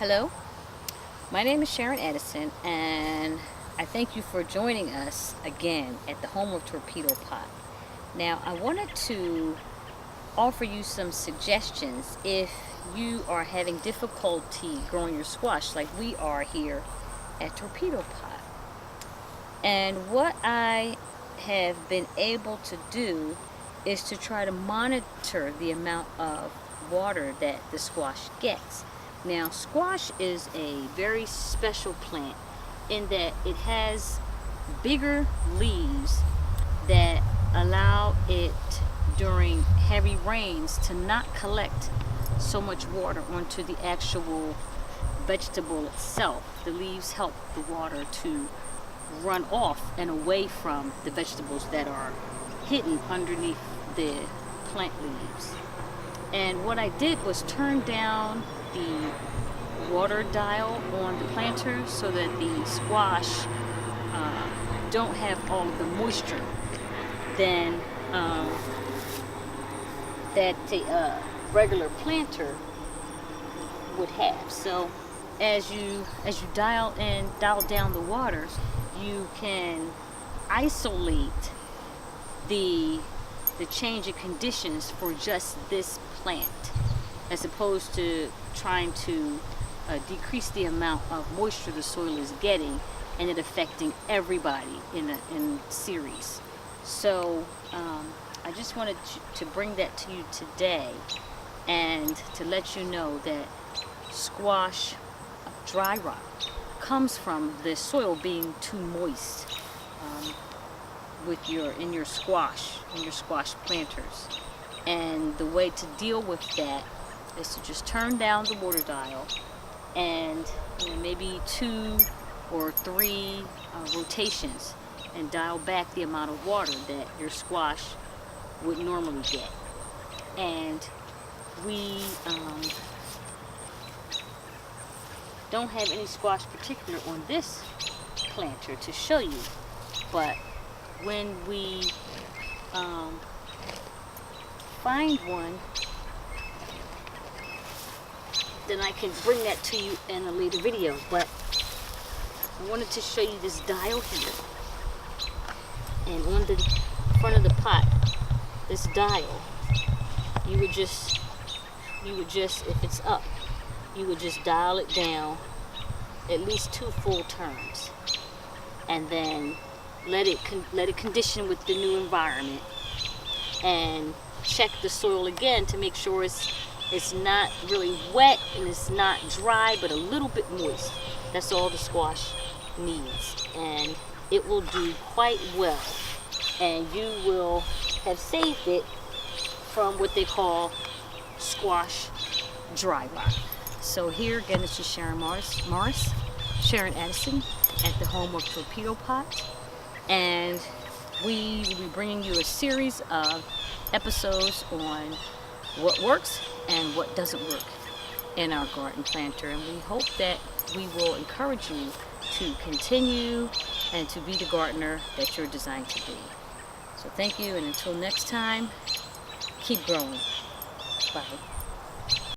Hello, my name is Sharon Edison, and I thank you for joining us again at the home of Torpedo Pot. Now, I wanted to offer you some suggestions if you are having difficulty growing your squash like we are here at Torpedo Pot. And what I have been able to do is to try to monitor the amount of water that the squash gets. Now, squash is a very special plant in that it has bigger leaves that allow it during heavy rains to not collect so much water onto the actual vegetable itself. The leaves help the water to run off and away from the vegetables that are hidden underneath the plant leaves. And what I did was turn down the water dial on the planter so that the squash don't have all of the moisture than that the regular planter would have. So as you dial down the water, you can isolate the change in conditions for just this plant, as opposed to trying to decrease the amount of moisture the soil is getting and it affecting everybody in series. So I just wanted to bring that to you today and to let you know that squash dry rot comes from the soil being too moist in your squash planters. And the way to deal with that is to just turn down the water dial and maybe 2 or 3 rotations and dial back the amount of water that your squash would normally get. And we don't have any squash particular on this planter to show you, but when we find one, then I can bring that to you in a later video. But I wanted to show you this dial here, and on the front of the pot, this dial, you would just if it's up, you would just dial it down at least 2 full turns, and then let it condition with the new environment, and check the soil again to make sure it's not really wet and it's not dry, but a little bit moist. That's all the squash needs, and it will do quite well, and you will have saved it from what they call squash dry rot. So here again, this is Sharon Edison at the home of Torpedo Pot, and we will be bringing you a series of episodes on what works and what doesn't work in our garden planter, and we hope that we will encourage you to continue and to be the gardener that you're designed to be. So thank you, and until next time, keep growing. Bye.